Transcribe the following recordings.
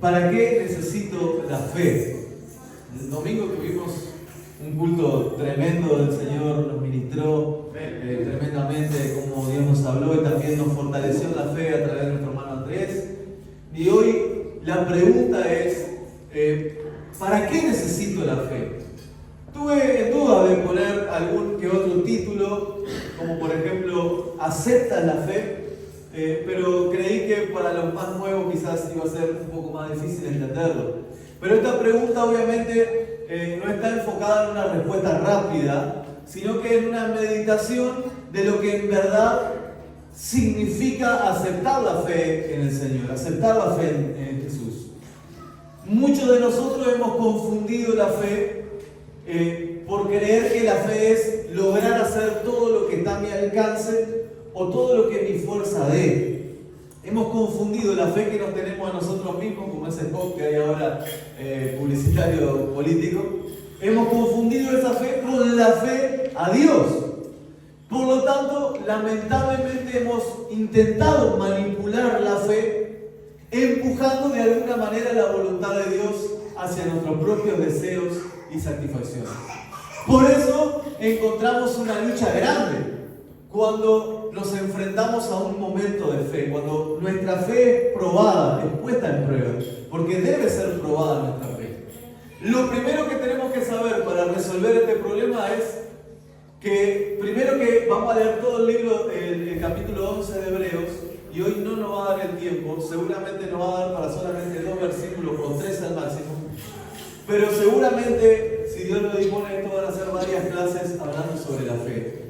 ¿Para qué necesito la fe? El domingo tuvimos un culto tremendo, el Señor nos ministró tremendamente como Dios nos habló y también nos fortaleció la fe a través de nuestro hermano Andrés. Y hoy la pregunta es, ¿para qué necesito la fe? Tuve en duda de poner algún que otro título, como por ejemplo, ¿aceptas la fe? Pero creí que para los más nuevos quizás iba a ser un poco más difícil entenderlo. Pero esta pregunta obviamente no está enfocada en una respuesta rápida, sino que en una meditación de lo que en verdad significa aceptar la fe en el Señor, aceptar la fe en Jesús. Muchos de nosotros hemos confundido la fe por creer que la fe es lograr hacer todo lo que está a mi alcance o todo lo que mi fuerza dé. Hemos confundido la fe que nos tenemos a nosotros mismos, como ese spot que hay ahora publicitario político. Hemos confundido esa fe con la fe a Dios. Por lo tanto, lamentablemente hemos intentado manipular la fe, empujando de alguna manera la voluntad de Dios hacia nuestros propios deseos y satisfacciones. Por eso encontramos una lucha grande cuando nos enfrentamos a un momento de fe, cuando nuestra fe es probada, es puesta en prueba, porque debe ser probada nuestra fe. Lo primero que tenemos que saber para resolver este problema es que, primero que vamos a leer todo el libro, el capítulo 11 de Hebreos, y hoy no nos va a dar el tiempo, seguramente nos va a dar para solamente 2 versículos o 3 al máximo, pero seguramente, si Dios lo dispone, esto van a ser varias clases hablando sobre la fe.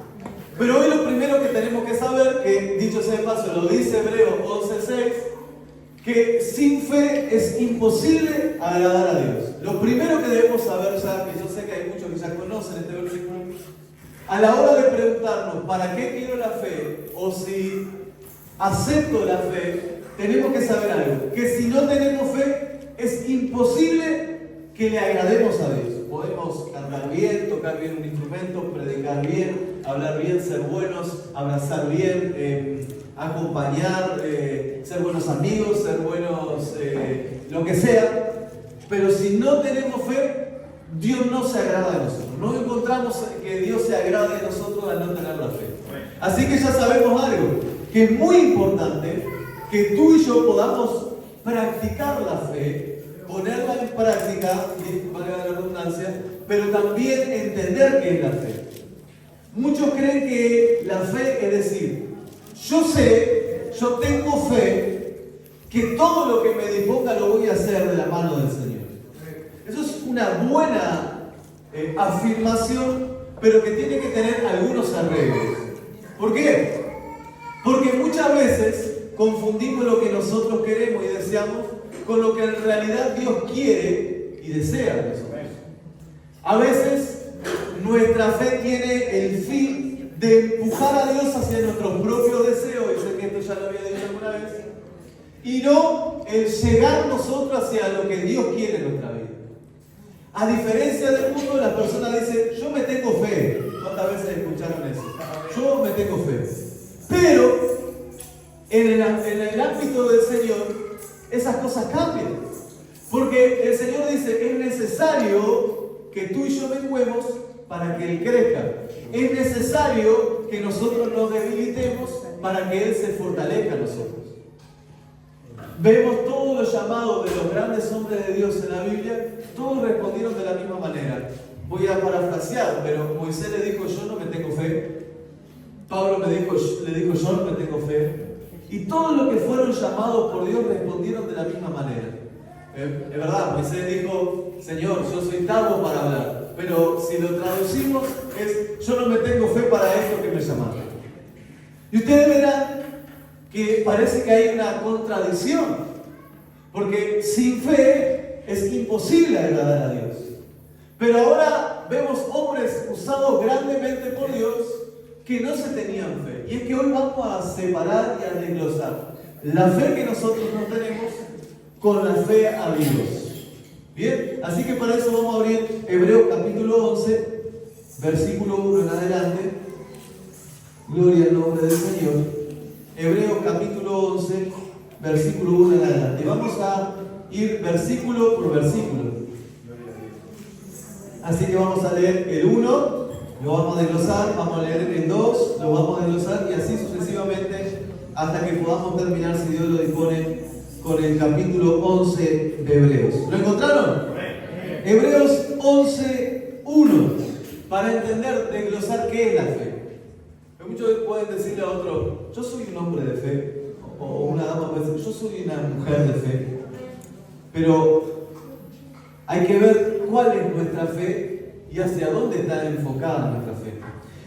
Pero hoy lo primero que tenemos que saber, que dicho sea de paso, lo dice Hebreos 11:6, que sin fe es imposible agradar a Dios. Lo primero que debemos saber ya, que yo sé que hay muchos que ya conocen este versículo, a la hora de preguntarnos ¿para qué quiero la fe? O si acepto la fe, tenemos que saber algo, que si no tenemos fe es imposible que le agrademos a Dios. Podemos cantar bien, tocar bien un instrumento, predicar bien, hablar bien, ser buenos, abrazar bien, acompañar, ser buenos amigos, ser buenos, lo que sea. Pero si no tenemos fe, Dios no se agrada de nosotros. No encontramos que Dios se agrade de nosotros al no tener la fe. Así que ya sabemos algo, que es muy importante que tú y yo podamos practicar la fe, ponerla en práctica, valga la redundancia, pero también entender qué es la fe. Muchos creen que la fe es decir, yo tengo fe, que todo lo que me disponga lo voy a hacer de la mano del Señor. Eso es una buena afirmación, pero que tiene que tener algunos arreglos. ¿Por qué? Porque muchas veces confundimos lo que nosotros queremos y deseamos con lo que en realidad Dios quiere y desea de nosotros. A veces nuestra fe tiene el fin de empujar a Dios hacia nuestros propios deseos, y sé que esto ya lo había dicho alguna vez, y no el llegar nosotros hacia lo que Dios quiere en nuestra vida. A diferencia del mundo, las personas dicen, yo me tengo fe. ¿Cuántas veces escucharon eso? Yo me tengo fe. Pero en el ámbito del Señor, esas cosas cambian. Porque el Señor dice, es necesario que tú y yo menguemos para que Él crezca. Es necesario que nosotros nos debilitemos para que Él se fortalezca a nosotros. Vemos todos los llamados de los grandes hombres de Dios en la Biblia, todos respondieron de la misma manera. Voy a parafrasear, pero Moisés le dijo, yo no me tengo fe. Pablo le dijo, yo no me tengo fe. Y todos los que fueron llamados por Dios respondieron de la misma manera. Es verdad, Moisés dijo, Señor, yo soy tardo para hablar. Pero si lo traducimos es, yo no me tengo fe para esto que me llamaron. Y ustedes verán que parece que hay una contradicción. Porque sin fe es imposible agradar a Dios. Pero ahora vemos hombres usados grandemente por Dios que no se tenían fe. Y es que hoy vamos a separar y a desglosar la fe que nosotros no tenemos con la fe a Dios. Bien, así que para eso vamos a abrir Hebreos capítulo 11, versículo 1 en adelante. Gloria al nombre del Señor. Hebreos capítulo 11, versículo 1 en adelante. Vamos a ir versículo por versículo. Así que vamos a leer el 1, lo vamos a desglosar, vamos a leer el 2, lo vamos a desglosar y así sucesivamente hasta que podamos terminar, si Dios lo dispone, con el capítulo 11 de Hebreos. ¿Lo encontraron? Hebreos 11:1, para entender, desglosar qué es la fe. Muchos pueden decirle a otro, yo soy un hombre de fe, o una dama puede decir, yo soy una mujer de fe, pero hay que ver cuál es nuestra fe y hacia dónde está enfocada nuestra fe.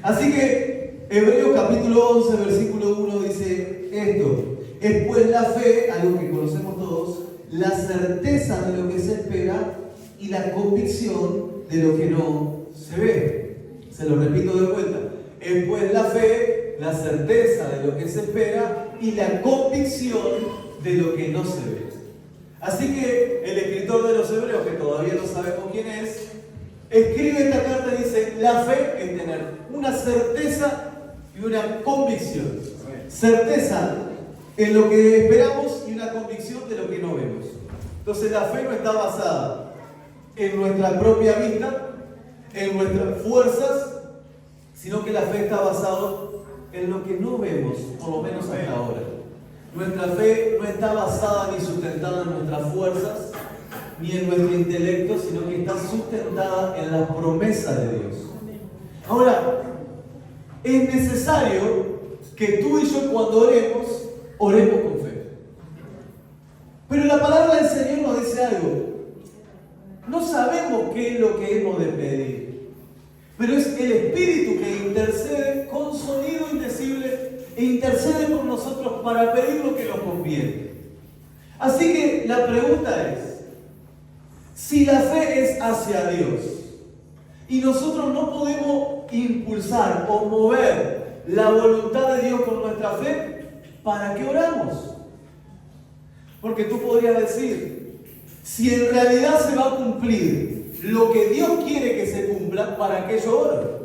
Así que Hebreos capítulo 11, versículo 1 dice esto: es pues la fe, algo que conocemos todos, la certeza de lo que se espera y la convicción de lo que no se ve. Se lo repito de vuelta. Es pues la fe, la certeza de lo que se espera y la convicción de lo que no se ve. Así que el escritor de los Hebreos, que todavía no sabemos quién es, escribe esta carta y dice: la fe es tener una certeza y una convicción. Certeza en lo que esperamos y una convicción de lo que no vemos. Entonces la fe no está basada en nuestra propia vista, en nuestras fuerzas, sino que la fe está basada en lo que no vemos, por lo menos hasta ahora. Nuestra fe no está basada ni sustentada en nuestras fuerzas, ni en nuestro intelecto, sino que está sustentada en la promesa de Dios. Ahora, es necesario que tú y yo, cuando oremos con fe. Pero la palabra del Señor nos dice algo. No sabemos qué es lo que hemos de pedir, pero es el Espíritu que intercede con sonido indecible e intercede por nosotros para pedir lo que nos conviene. Así que la pregunta es, si la fe es hacia Dios y nosotros no podemos impulsar o mover la voluntad de Dios con nuestra fe, ¿para qué oramos? Porque tú podrías decir, si en realidad se va a cumplir lo que Dios quiere que se cumpla, ¿para qué yo oro?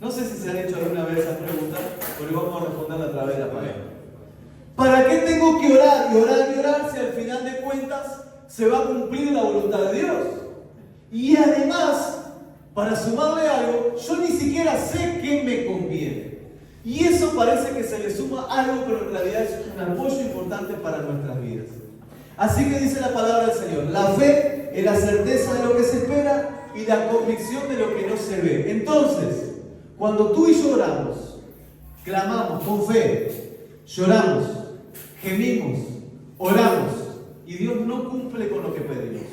No sé si se han hecho alguna vez esa pregunta, pero vamos a responderla a través de la palabra. ¿Para qué tengo que orar y orar y orar si al final de cuentas se va a cumplir la voluntad de Dios? Y además, para sumarle algo, yo ni siquiera sé qué me conviene. Y eso parece que se le suma algo, pero en realidad es un apoyo importante para nuestras vidas. Así que dice la palabra del Señor: la fe es la certeza de lo que se espera y la convicción de lo que no se ve. Entonces, cuando tú y yo oramos, clamamos con fe, lloramos, gemimos, oramos, y Dios no cumple con lo que pedimos,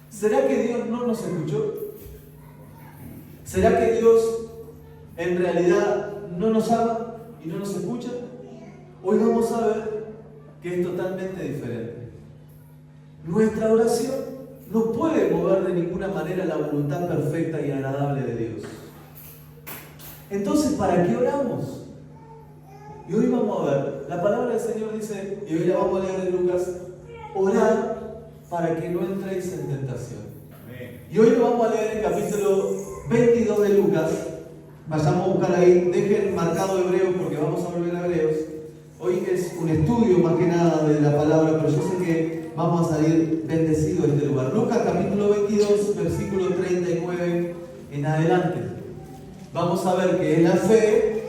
¿será que Dios no nos escuchó? ¿Será que Dios en realidad no nos ama y no nos escucha? Hoy vamos a ver que es totalmente diferente. Nuestra oración no puede mover de ninguna manera la voluntad perfecta y agradable de Dios. Entonces, ¿para qué oramos? Y hoy vamos a ver, la palabra del Señor dice, y hoy la vamos a leer en Lucas: orar para que no entréis en tentación. Y hoy lo vamos a leer en el capítulo 22 de Lucas. Vayamos a buscar ahí, dejen marcado Hebreos porque vamos a volver a Hebreos. Hoy es un estudio más que nada de la palabra, pero yo sé que vamos a salir bendecidos de este lugar. Lucas capítulo 22, versículo 39 en adelante. Vamos a ver qué es la fe,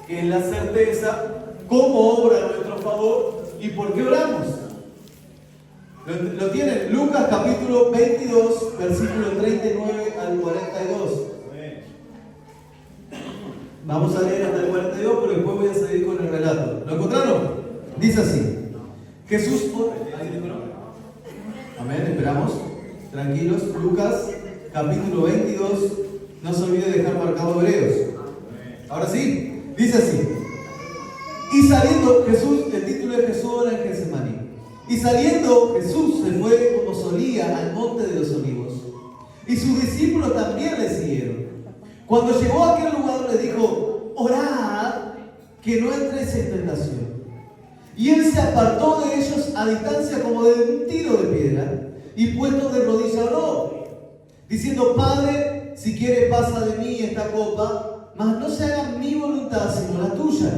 qué es la certeza, cómo obra a nuestro favor y por qué oramos. Lo tienen, Lucas capítulo 22, versículo 39 al 42. Vamos a leer hasta el 42, pero después voy a seguir con el relato. ¿Lo encontraron? Dice así: Jesús... Amén, esperamos. Tranquilos. Lucas capítulo 22. No se olvide dejar marcado Hebreos. Ahora sí, dice así: y saliendo Jesús, el título de Jesús era en Getsemaní. Y saliendo Jesús se fue como solía al monte de los olivos. Y sus discípulos también le siguieron. Cuando llegó a aquel lugar le dijo: orad que no entréis en tentación. Y él se apartó de ellos a distancia como de un tiro de piedra, y puesto de rodillas oró, diciendo: Padre, si quiere pasa de mí esta copa, mas no se haga mi voluntad sino la tuya.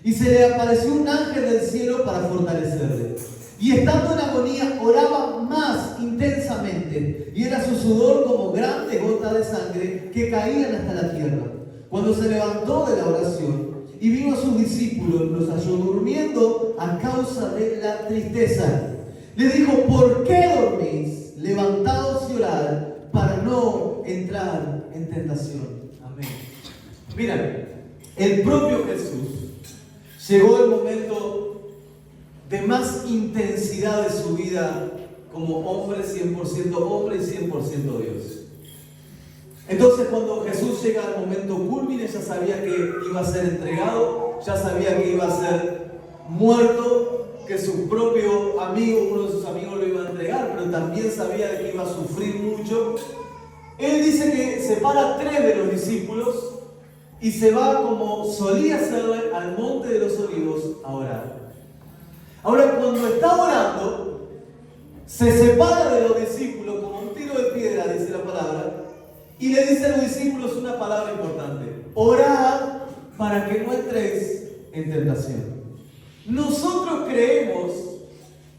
Y se le apareció un ángel del cielo para fortalecerle. Y estando en agonía, oraba más intensamente, y era su sudor como grandes gotas de sangre que caían hasta la tierra. Cuando se levantó de la oración y vino a sus discípulos, los halló durmiendo a causa de la tristeza. Le dijo: ¿por qué dormís? Levantaos y orad para no entrar en tentación. Amén. Mira, el propio Jesús llegó el momento de más intensidad de su vida como hombre 100% hombre y 100% Dios. Entonces, cuando Jesús llega al momento culmine, ya sabía que iba a ser entregado, ya sabía que iba a ser muerto, que su propio amigo, uno de sus amigos, lo iba a entregar, pero también sabía que iba a sufrir mucho. Él dice que separa 3 de los discípulos y se va, como solía hacerle, al monte de los olivos a orar. Ahora, cuando está orando, se separa de los discípulos como un tiro de piedra, dice la palabra, y le dice a los discípulos una palabra importante: orad para que no entréis en tentación. Nosotros creemos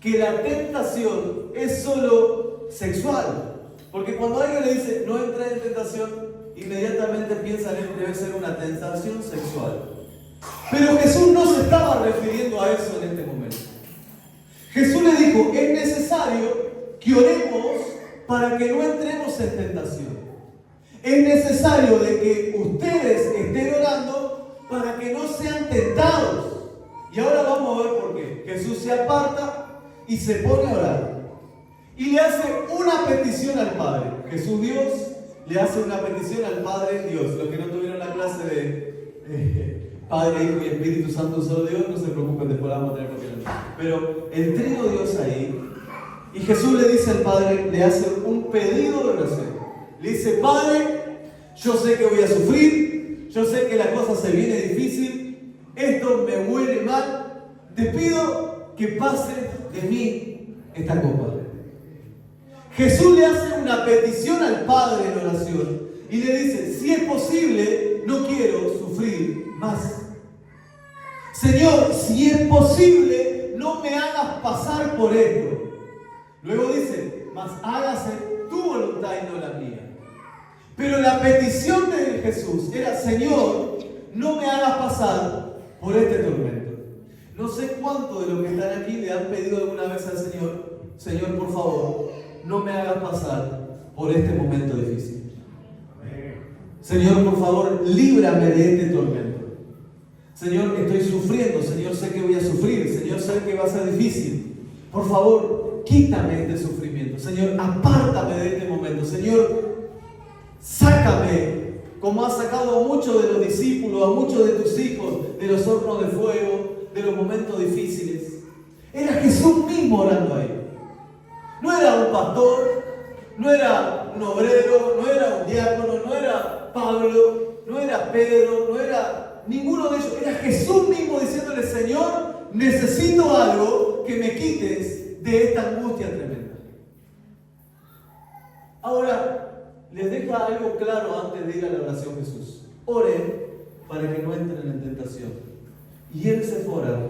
que la tentación es solo sexual, porque cuando alguien le dice no entres en tentación, inmediatamente piensan en debe ser una tentación sexual. Pero Jesús no se estaba refiriendo a eso en este momento. Jesús le dijo: es necesario que oremos para que no entremos en tentación. Es necesario de que ustedes estén orando para que no sean tentados. Y ahora vamos a ver por qué. Jesús se aparta y se pone a orar. Y le hace una petición al Padre. Jesús Dios le hace una petición al Padre Dios. Los que no tuvieron la clase de Padre, Hijo y Espíritu Santo, solo Dios, no se preocupen, después la vamos a tener que tener. Pero el trino Dios ahí. Y Jesús le dice al Padre, le hace un pedido de oración. Le dice: Padre, yo sé que voy a sufrir, yo sé que la cosa se viene difícil, esto me huele mal, te pido que pase de mí esta copa. Jesús le hace una petición al Padre en oración y le dice: si es posible, no quiero sufrir más. Señor, si es posible, no me hagas pasar por esto. Luego dice: mas hágase tu voluntad y no la mía. Pero la petición de Jesús era: Señor, no me hagas pasar por este tormento. No sé cuántos de los que están aquí le han pedido alguna vez al Señor: Señor, por favor, no me hagas pasar por este momento difícil. Señor, por favor, líbrame de este tormento. Señor, estoy sufriendo. Señor, sé que voy a sufrir. Señor, sé que va a ser difícil. Por favor, quítame este sufrimiento. Señor, apártame de este momento. Señor, sácame, como has sacado a muchos de los discípulos, a muchos de tus hijos, de los hornos de fuego, de los momentos difíciles. Era Jesús mismo orando ahí. No era un pastor, no era un obrero, no era un diácono, no era Pablo, no era Pedro, no era ninguno de ellos. Era Jesús mismo diciéndole: Señor, necesito algo que me quites de esta angustia tremenda. Ahora, les deja algo claro antes de ir a la oración Jesús. Oren para que no entren en tentación. Y él se fue a orar.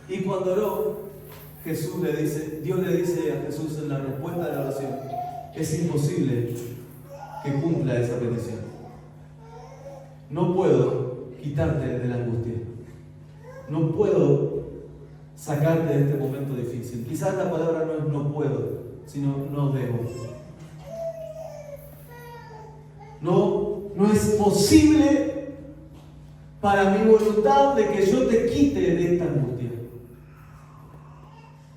Y cuando oró, Dios le dice a Jesús en la respuesta de la oración: es imposible que cumpla esa petición. No puedo quitarte de la angustia. No puedo sacarte de este momento difícil. Quizás la palabra no es no puedo, sino no debo. No es posible para mi voluntad de que yo te quite de esta angustia.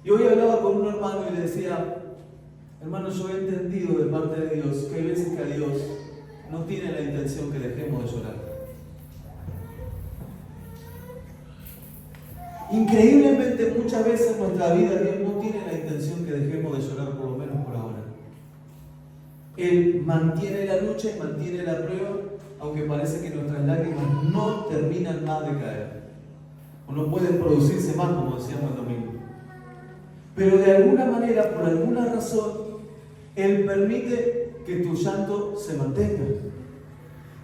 Y hoy hablaba con un hermano y le decía: hermano, yo he entendido de parte de Dios que hay veces que a Dios no tiene la intención que dejemos de llorar. Increíblemente, muchas veces en nuestra vida Dios no tiene la intención que dejemos de llorar, por lo menos por ahora. Él mantiene la lucha y mantiene la prueba, aunque parece que nuestras lágrimas no terminan más de caer, o no pueden producirse más, como decíamos el domingo. Pero de alguna manera, por alguna razón, Él permite que tu llanto se mantenga.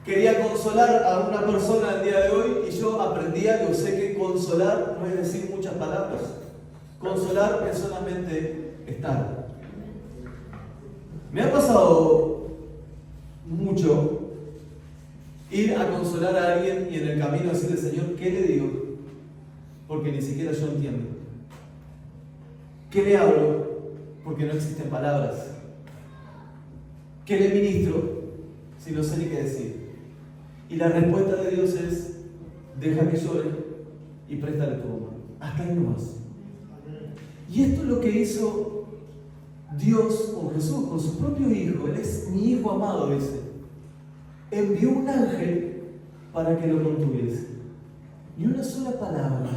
Quería consolar a una persona el día de hoy y yo aprendí algo. Sé que consolar no es decir muchas palabras. Consolar es solamente estar. Me ha pasado mucho ir a consolar a alguien y en el camino decirle, Señor, ¿qué le digo? Porque ni siquiera yo entiendo. ¿Qué le hablo? Porque no existen palabras. ¿Qué le ministro si no sé ni qué decir? Y la respuesta de Dios es, deja que llore y préstale tu mano. Hasta ahí nomás. Y esto es lo que hizo Dios con Jesús, con su propio Hijo. Él es mi Hijo amado, dice. Envió un ángel para que lo contuviese. Ni una sola palabra,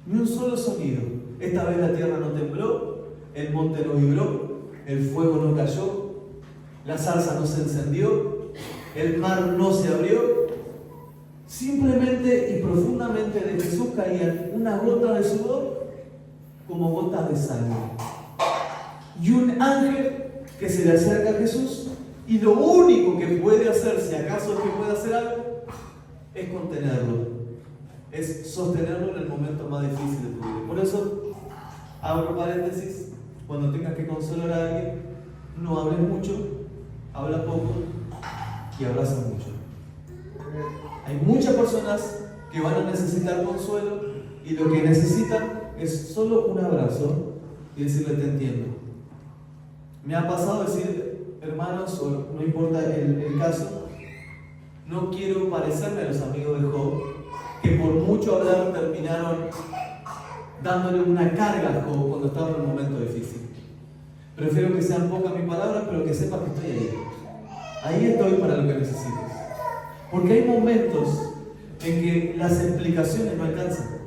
ni un solo sonido. Esta vez la tierra no tembló, el monte no vibró, el fuego no cayó, la zarza no se encendió, el mar no se abrió. Simplemente y profundamente de Jesús caían una gota de sudor como gotas de sangre. Y un ángel que se le acerca a Jesús y lo único que puede hacer, si acaso es que puede hacer algo, es contenerlo, es sostenerlo en el momento más difícil de tu vida. Por eso, abro paréntesis, cuando tengas que consolar a alguien, no hables mucho, habla poco y abraza mucho. Hay muchas personas que van a necesitar consuelo y lo que necesitan es solo un abrazo y decirle te entiendo. Me ha pasado decir, hermanos, o no importa el caso, no quiero parecerme a los amigos de Job, que por mucho hablar terminaron dándole una carga a Job cuando estaba en un momento difícil. Prefiero que sean pocas mis palabras, pero que sepas que estoy ahí. Ahí estoy para lo que necesites. Porque hay momentos en que las explicaciones no alcanzan.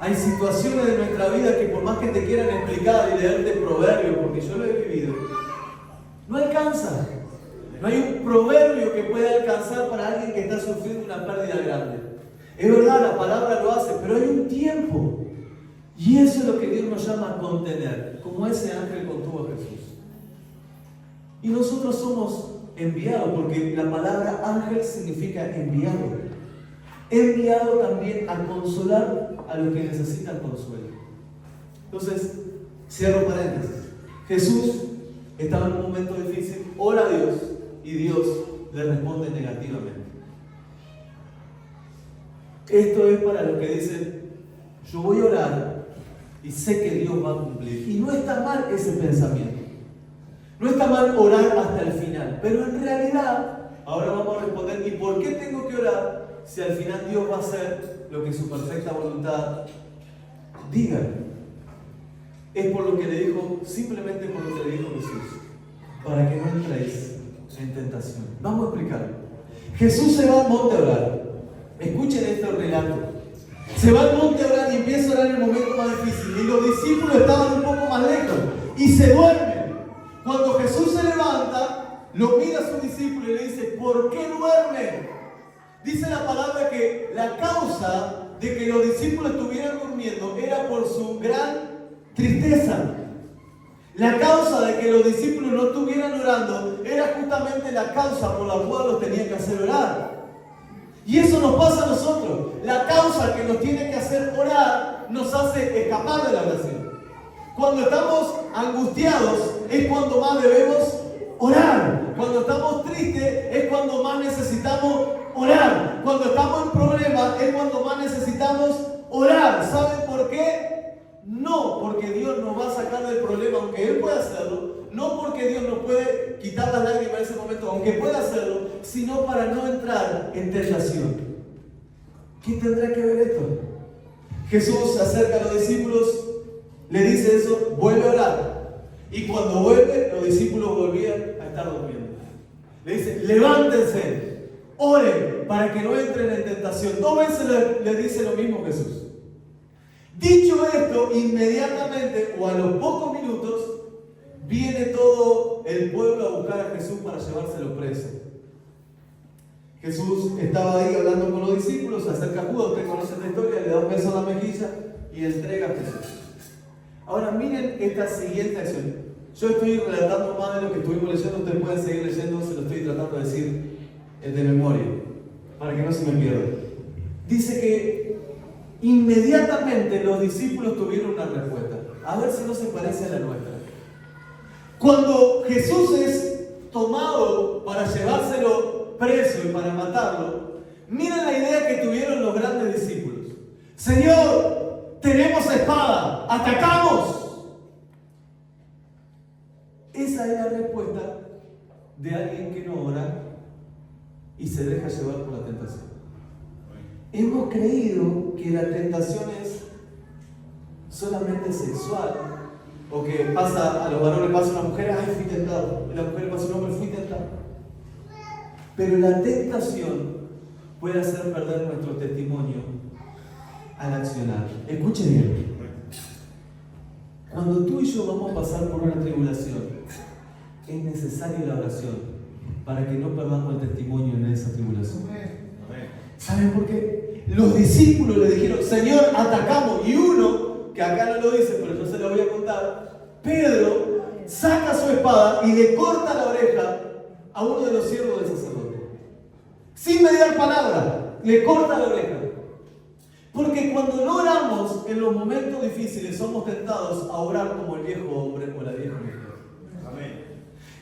Hay situaciones de nuestra vida que por más que te quieran explicar y leerte proverbios, porque yo lo he vivido, no alcanza. No hay un proverbio que pueda alcanzar para alguien que está sufriendo una pérdida grande. Es verdad, la palabra lo hace, pero hay un tiempo. Y eso es lo que Dios nos llama a contener, como ese ángel contuvo a Jesús. Y nosotros somos enviados, porque la palabra ángel significa enviado. Enviado también a consolar a los que necesitan consuelo. Entonces, cierro paréntesis. Jesús estaba en un momento difícil, ora a Dios y Dios le responde negativamente. Esto es para los que dicen, yo voy a orar y sé que Dios va a cumplir. Y no está mal ese pensamiento. No está mal orar hasta el final. Pero en realidad, ahora vamos a responder, ¿y por qué tengo que orar si al final Dios va a hacer lo que su perfecta voluntad diga? Es por lo que le dijo, simplemente por lo que le dijo Jesús, para que no entréis en tentación. Vamos a explicarlo. Jesús se va al monte a orar. Escuchen este relato. Se va al monte a orar y empieza a orar en el momento más difícil. Y los discípulos estaban un poco más lejos y se duermen. Cuando Jesús se levanta, lo mira a sus discípulos y le dice, ¿por qué duermen? Dice la palabra que la causa de que los discípulos estuvieran durmiendo era por su gran tristeza. La causa de que los discípulos no estuvieran orando era justamente la causa por la cual los tenía que hacer orar. Y eso nos pasa a nosotros. La causa que nos tiene que hacer orar nos hace escapar de la oración. Cuando estamos angustiados es cuando más debemos orar. Cuando estamos tristes es cuando más necesitamos orar. Cuando estamos en problemas es cuando más necesitamos orar. ¿Saben por qué? No porque Dios nos va a sacar del problema, aunque Él pueda hacerlo. No porque Dios nos puede quitar las lágrimas en ese momento, aunque pueda hacerlo, sino para no entrar en tentación. ¿Qué tendrá que ver esto? Jesús se acerca a los discípulos, le dice eso, vuelve a orar. Y cuando vuelve, los discípulos volvían a estar durmiendo. Le dice, levántense, oren para que no entren en tentación. 2 veces le dice lo mismo Jesús. Dicho esto, inmediatamente o a los pocos minutos, viene todo el pueblo a buscar a Jesús para llevárselo preso. Jesús estaba ahí hablando con los discípulos, se acerca a Judas, usted conoce la historia, le da un beso a la mejilla y entrega a Jesús. Ahora miren esta siguiente acción. Yo estoy relatando más de lo que estuvimos leyendo, ustedes pueden seguir leyendo, se lo estoy tratando de decir de memoria, para que no se me pierda. Dice que Inmediatamente los discípulos tuvieron una respuesta. A ver si no se parece a la nuestra. Cuando Jesús es tomado para llevárselo preso y para matarlo, miren la idea que tuvieron los grandes discípulos. Señor, tenemos espada, atacamos. Esa es la respuesta de alguien que no ora y se deja llevar por la tentación. Hemos creído que la tentación es solamente sexual, o que pasa a los varones, pasa a una mujer, ay, fui tentado, y la mujer pasa a un hombre, fui tentado. Pero la tentación puede hacer perder nuestro testimonio al accionar. Escuche bien. Cuando tú y yo vamos a pasar por una tribulación, es necesaria la oración para que no perdamos el testimonio en esa tribulación. ¿Saben por qué? Los discípulos le dijeron, Señor, atacamos. Y uno, que acá no lo dice, pero yo se lo voy a contar, Pedro saca su espada y le corta la oreja a uno de los siervos del sacerdote. Sin mediar palabra, le corta la oreja. Porque cuando no oramos en los momentos difíciles, somos tentados a orar como el viejo hombre o la vieja mujer. Amén.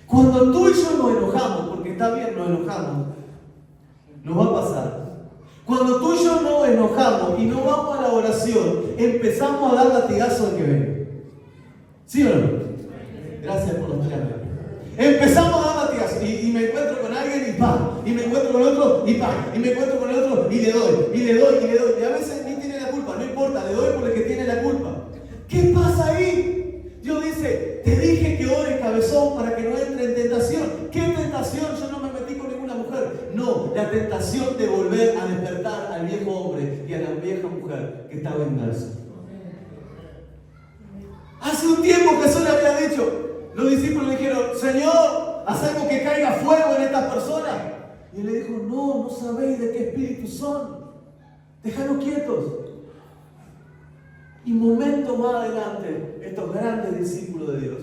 Cuando tú y yo nos enojamos, porque está bien, nos enojamos, nos va a pasar. Cuando tú y yo nos enojamos y no vamos a la oración, empezamos a dar latigazos al que ven. ¿Sí o no? Gracias por los tres. Empezamos a dar latigazos y me encuentro con alguien y ¡pam! Y me encuentro con otro y ¡pam! Y me encuentro con el otro y le doy, y le doy, y le doy. Y a veces ni tiene la culpa, no importa, le doy por el que tiene la culpa. ¿Qué pasa ahí? Dios dice, te dije que ores, cabezón, para que no entre en tentación. ¿Qué tentación? Yo no me metí con ninguna mujer. No, la tentación de volver a despertar al viejo hombre y a la vieja mujer que estaba inmerso. Hace un tiempo Jesús le había dicho, los discípulos le dijeron, Señor, hacemos que caiga fuego en estas personas. Y él le dijo, no sabéis de qué espíritu son. Déjalos quietos. Y momento más adelante, estos grandes discípulos de Dios,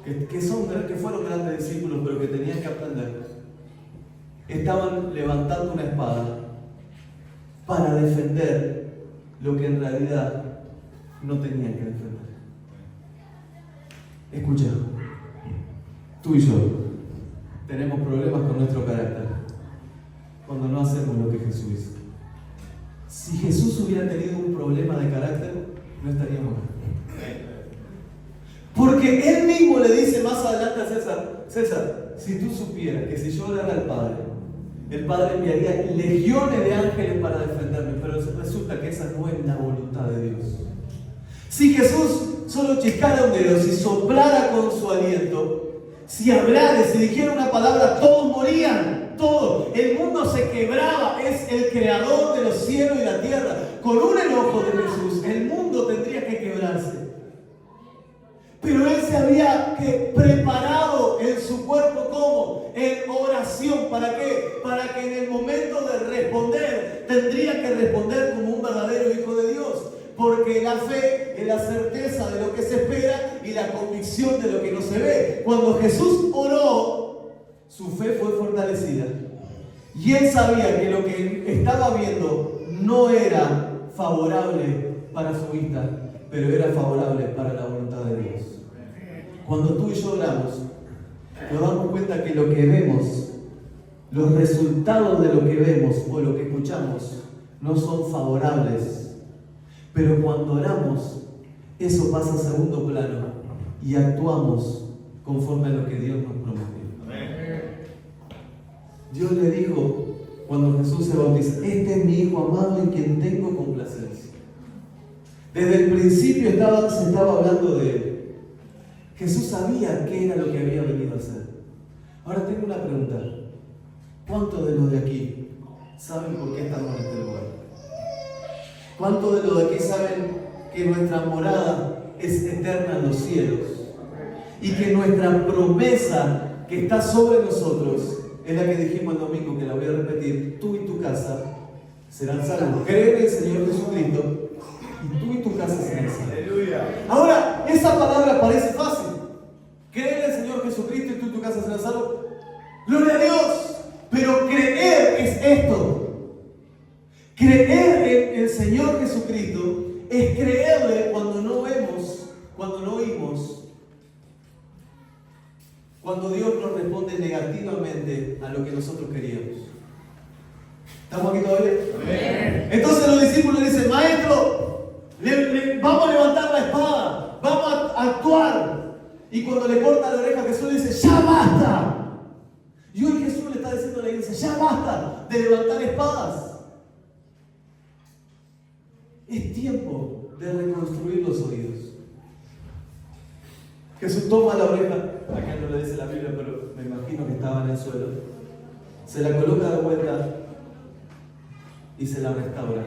que fueron grandes discípulos, pero que tenían que aprender, estaban levantando una espada para defender lo que en realidad no tenían que defender. Escucha, tú y yo tenemos problemas con nuestro carácter cuando no hacemos lo que Jesús hizo. Si Jesús hubiera tenido un problema de carácter, no estaríamos aquí. Porque Él mismo le dice más adelante a César, si tú supieras que si yo orara al Padre, el Padre enviaría legiones de ángeles para defenderme, pero resulta que esa no es la voluntad de Dios. Si Jesús solo chiscara un dedo, si soplara con su aliento, si hablara, si dijera una palabra, todos morían, todos. El mundo se quebraba, es el creador de los cielos y la tierra. Con un enojo de Jesús, el mundo tendría que quebrarse. Pero Él se había preparado en su cuerpo como en oración. ¿Para qué? Para que en el momento de responder, tendría que responder como un verdadero hijo de Dios. Porque la fe es la certeza de lo que se espera y la convicción de lo que no se ve. Cuando Jesús oró, su fe fue fortalecida. Y Él sabía que lo que estaba viendo no era favorable para su vista, pero era favorable para la voluntad de Dios. Cuando tú y yo oramos, nos damos cuenta que lo que vemos, los resultados de lo que vemos o lo que escuchamos, no son favorables. Pero cuando oramos, eso pasa a segundo plano y actuamos conforme a lo que Dios nos prometió. Dios le dijo, cuando Jesús se bautiza, este es mi Hijo amado en quien tengo complacencia. Desde el principio se estaba hablando de Él. Jesús sabía qué era lo que había venido a hacer. Ahora tengo una pregunta. ¿Cuántos de los de aquí saben por qué estamos en este lugar? ¿Cuántos de los de aquí saben que nuestra morada es eterna en los cielos? Y que nuestra promesa que está sobre nosotros es la que dijimos el domingo, que la voy a repetir: tú y tu casa serán salvos. Cree en el Señor Jesucristo y tú y tu casa serán salvos. Ahora, esa palabra parece fácil. Cree en el Señor Jesucristo y tú y tu casa serán salvos. Gloria a Dios. Pero creer es esto. Creer en el Señor Jesucristo es creerle cuando no vemos, cuando no oímos, cuando Dios nos responde negativamente a lo que nosotros queríamos. ¿Estamos aquí todavía? Amén. Entonces los discípulos le dicen: Maestro, vamos a levantar la espada, vamos a actuar. Y cuando le corta la oreja a Jesús, le dice: ¡ya basta! Y hoy Jesús le está diciendo a la iglesia: ¡ya basta de levantar espadas! Es tiempo de reconstruir los oídos. Jesús toma la oreja, acá no le dice la Biblia, pero me imagino que estaba en el suelo, se la coloca de vuelta y se la restaura.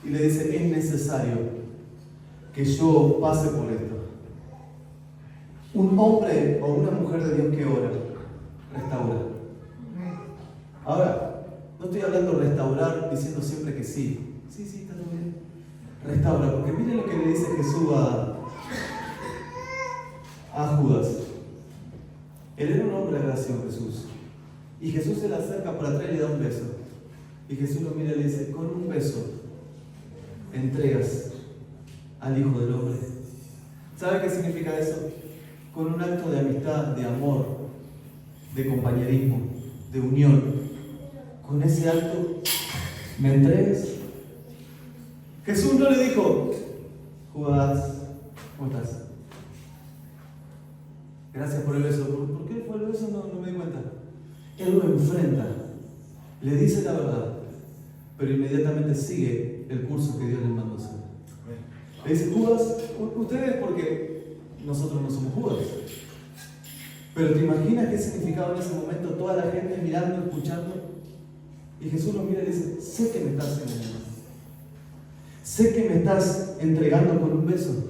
Y le dice: es necesario que yo pase por esto. Un hombre o una mujer de Dios que ora, restaura. Ahora, no estoy hablando de restaurar diciendo siempre que sí. Sí, está todo bien. Restaura, porque miren lo que le dice Jesús a Judas. Él era un hombre de oración, Jesús. Y Jesús se le acerca para atrás y le da un beso. Y Jesús lo mira y le dice: con un beso entregas al Hijo del Hombre. ¿Sabe qué significa eso? Con un acto de amistad, de amor, de compañerismo, de unión. Con ese acto me entregas. Jesús no le dijo: Judas, ¿cómo estás? Gracias por el beso. ¿Por qué fue el beso? No me di cuenta. Él lo enfrenta, le dice la verdad, pero inmediatamente sigue el curso que Dios le mandó hacer. Le dice: Judas, ustedes, porque nosotros no somos Judas. Pero ¿te imaginas qué significaba en ese momento toda la gente mirando, escuchando? Y Jesús lo mira y le dice: sé que me estás engañando. Sé que me estás entregando con un beso.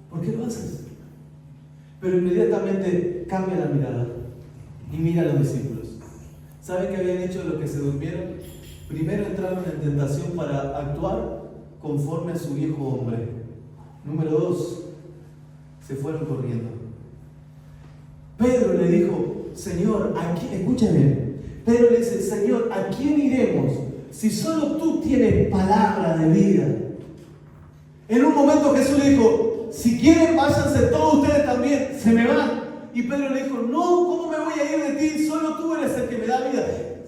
¿Por qué lo haces? Pero inmediatamente cambia la mirada y mira a los discípulos. ¿Saben qué habían hecho los que se durmieron? Primero entraron en tentación para actuar conforme a su viejo hombre. Número 2, se fueron corriendo. Pedro le dijo: Señor, escúchame. Pedro le dice: Señor, ¿a quién iremos si solo tú tienes palabra de vida? En un momento Jesús le dijo: si quieren, váyanse todos ustedes también. Se me van. Y Pedro le dijo: no, ¿cómo me voy a ir de ti? Solo tú eres el que me da vida.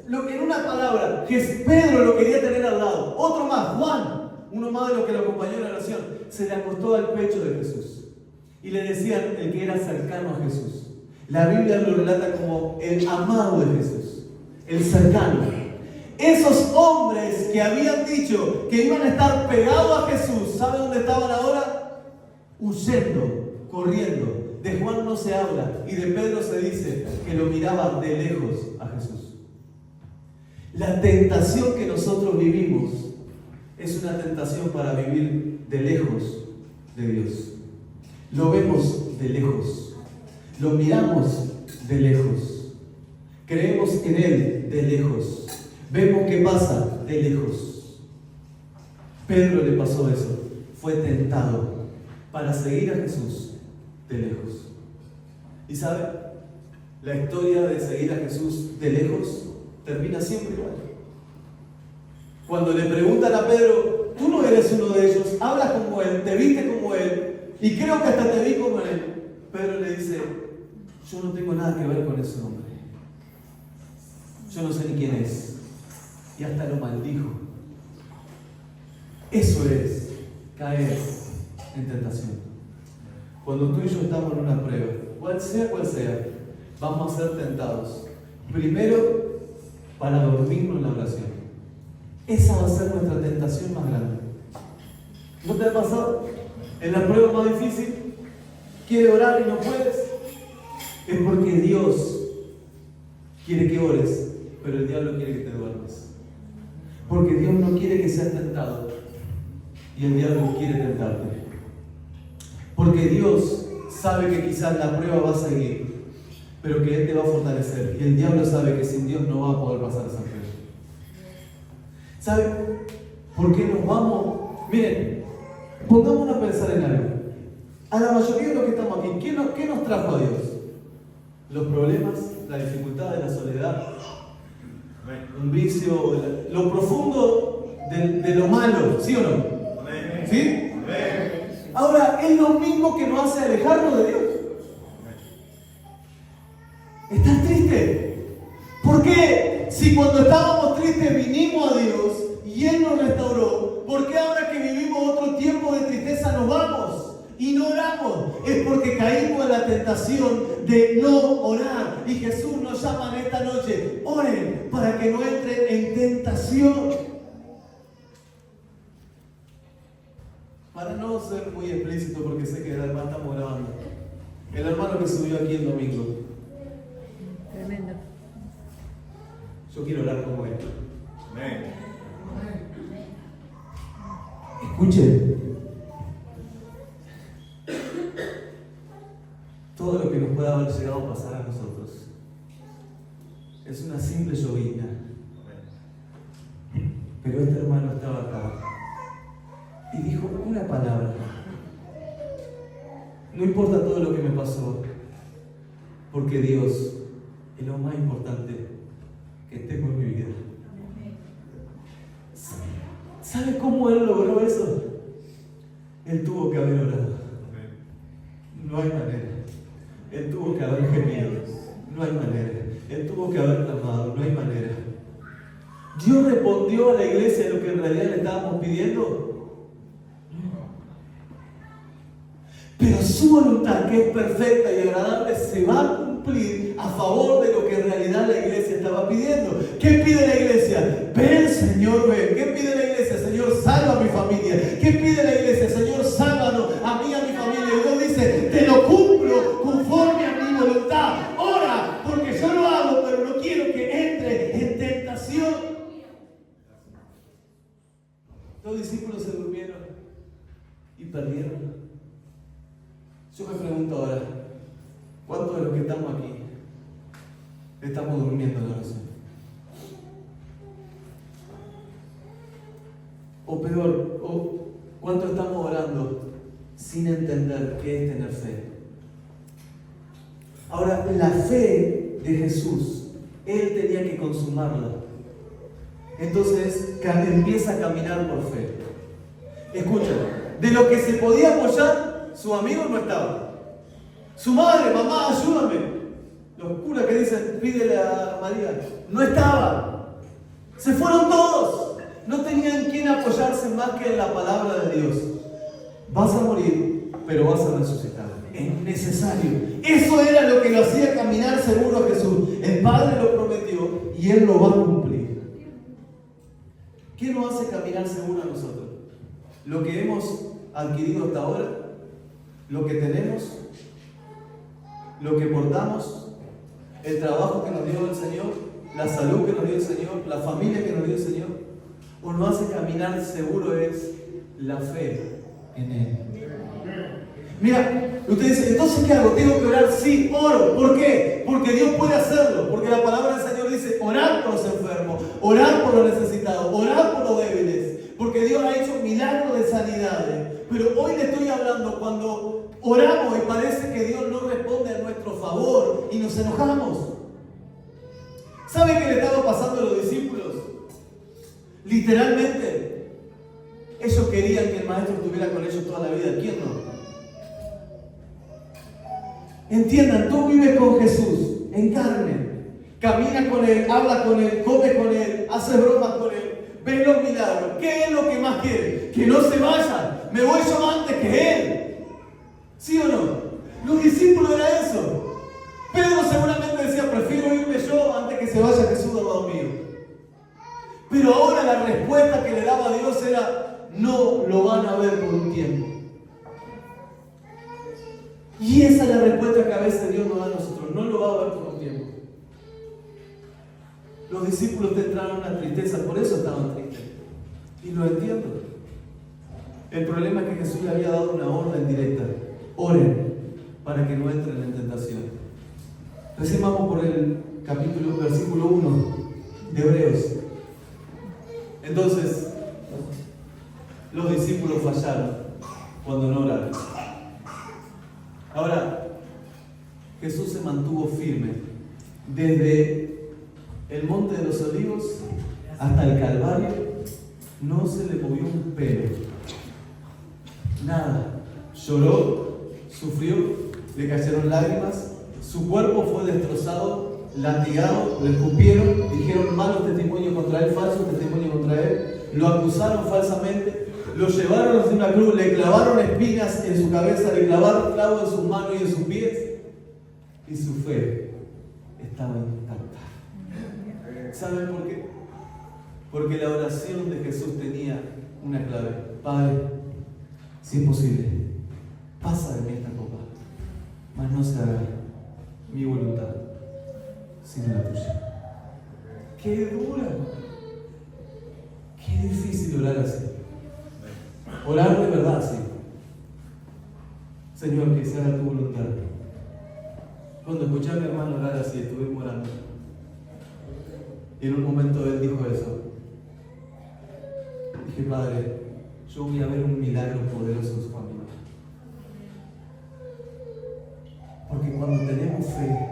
En una palabra, que Pedro lo quería tener al lado. Otro más, Juan, uno más de los que lo acompañó en la oración, se le acostó al pecho de Jesús. Y le decían el que era cercano a Jesús. La Biblia lo relata como el amado de Jesús, el cercano. Esos hombres que habían dicho que iban a estar pegados a Jesús, ¿sabe dónde estaban ahora? Huyendo, corriendo. De Juan no se habla y de Pedro se dice que lo miraba de lejos a Jesús. La tentación que nosotros vivimos es una tentación para vivir de lejos de Dios. Lo vemos de lejos, lo miramos de lejos, creemos en Él de lejos, vemos qué pasa de lejos. Pedro le pasó eso, fue tentado para seguir a Jesús de lejos. ¿Y sabe? La historia de seguir a Jesús de lejos termina siempre igual. Cuando le preguntan a Pedro: tú no eres uno de ellos, hablas como él, te viste como él, y creo que hasta te vi como él. Pedro le dice: yo no tengo nada que ver con ese hombre. Yo no sé ni quién es. Y hasta lo maldijo. Eso es caer en tentación. Cuando tú y yo estamos en una prueba, cual sea, vamos a ser tentados. Primero, para dormirnos en la oración. Esa va a ser nuestra tentación más grande. ¿No te ha pasado? En la prueba más difícil, quieres orar y no puedes. Es porque Dios quiere que ores, pero el diablo quiere que te duermas. Porque Dios no quiere que seas tentado y el diablo quiere tentarte. Porque Dios sabe que quizás la prueba va a seguir, pero que Él te va a fortalecer. Y el diablo sabe que sin Dios no va a poder pasar esa prueba. ¿Sabe por qué nos vamos? Miren, pongámonos a pensar en algo. A la mayoría de los que estamos aquí, ¿qué nos trajo a Dios? Los problemas, la dificultad de la soledad. Un vicio, lo profundo de lo malo, ¿sí o no? ¿Sí? Ahora, es lo mismo que nos hace alejarnos de Dios. ¿Estás triste? ¿Por qué? Si cuando estábamos tristes vinimos a Dios y Él nos restauró, ¿por qué ahora que vivimos otro tiempo de tristeza nos vamos y no oramos? Es porque caímos en la tentación de no orar. Y Jesús nos llama en esta noche: oren para que no entren en tentación. Para no ser muy explícito, porque sé que además estamos grabando, el hermano que subió aquí el domingo, tremendo. yo quiero orar como él. Amén. Escuchen, todo lo que nos pueda haber llegado a pasar a nosotros es una simple llovizna, pero este hermano estaba acá y dijo una palabra: no importa todo lo que me pasó, porque Dios es lo más importante que tengo en mi vida. ¿Sabe cómo él logró eso? Él tuvo que haber orado. No hay manera. Él tuvo que haber gemido. No hay manera. Él tuvo que haber clamado. No hay manera. ¿Dios respondió a la iglesia lo que en realidad le estábamos pidiendo? Pero su voluntad, que es perfecta y agradable, se va a cumplir a favor de lo que en realidad la iglesia estaba pidiendo. ¿Qué pide la iglesia? Ven, Señor, ven. ¿Qué pide la iglesia? Señor, salva a mi familia. ¿Qué pide la iglesia? Señor, sálvanos a mí y a mi familia. Y Dios dice: te lo cumplo conforme a mi voluntad. Ora, porque yo lo hago, pero no quiero que entre en tentación. Los discípulos se durmieron y perdieron. Yo me pregunto ahora, ¿cuántos de los que estamos aquí estamos durmiendo en la oración? O peor, ¿cuántos estamos orando sin entender qué es tener fe? Ahora, la fe de Jesús, Él tenía que consumarla. Entonces empieza a caminar por fe. Escuchen, de lo que se podía apoyar, su amigo no estaba. Su madre: mamá, ayúdame. Los curas que dicen: pídele a María, no estaba. Se fueron todos. No tenían quien apoyarse más que en la palabra de Dios. Vas a morir, pero vas a resucitar. Es necesario. Eso era lo que lo hacía caminar seguro a Jesús. El Padre lo prometió y Él lo va a cumplir. ¿Qué nos hace caminar seguro a nosotros? Lo que hemos adquirido hasta ahora, lo que tenemos, lo que portamos, el trabajo que nos dio el Señor, la salud que nos dio el Señor, la familia que nos dio el Señor. O nos hace caminar seguro es la fe en Él. Mira, usted dice: entonces ¿qué hago? ¿Tengo que orar? Sí, oro. ¿Por qué? Porque Dios puede hacerlo. Porque la palabra del Señor dice: orar por los enfermos, orar por los necesitados, orar por los débiles. Porque Dios ha hecho milagros de sanidades. Pero hoy le estoy hablando cuando oramos y parece que Dios no responde a nuestro favor y nos enojamos. ¿Sabe qué le estaba pasando a los discípulos? Literalmente, ellos querían que el Maestro estuviera con ellos toda la vida. ¿Quién no? Entiendan, tú vives con Jesús en carne. Caminas con Él, hablas con Él, comes con Él, haces bromas con Él, ves los milagros. ¿Qué es lo que más quiere? Que no se vayan. Me voy yo antes que Él. ¿Sí o no? Los discípulos era eso. Pedro seguramente decía: prefiero irme yo antes que se vaya Jesús al lado mío. Pero ahora la respuesta que le daba a Dios era: no lo van a ver por un tiempo. Y esa es la respuesta que a veces Dios nos da a nosotros: no lo va a ver por un tiempo. Los discípulos te entraron una tristeza, por eso estaban tristes. Y lo entiendo. El problema es que Jesús le había dado una orden directa: oren para que no entren en tentación. Recién vamos por el versículo 1 de Hebreos. Entonces, los discípulos fallaron cuando no oraron. Ahora, Jesús se mantuvo firme desde el monte de los olivos hasta el Calvario, no se le movió un pelo. Nada. Lloró, sufrió, le cayeron lágrimas, su cuerpo fue destrozado, latigado, le escupieron, dijeron malos testimonios contra él, falsos testimonios contra él, lo acusaron falsamente, lo llevaron hacia una cruz, le clavaron espinas en su cabeza, le clavaron clavos en sus manos y en sus pies, y su fe estaba intacta. ¿Saben por qué? Porque la oración de Jesús tenía una clave: Padre, si es posible, pasa de mí esta copa, mas no se haga mi voluntad, sino la tuya. ¡Qué dura! ¡Qué difícil orar así! Orar de verdad, sí. Señor, que se haga tu voluntad. Cuando escuché a mi hermano orar así, estuve orando. Y en un momento él dijo eso. Dije, Padre, yo voy a ver un milagro poderoso en su familia. Porque cuando tenemos fe,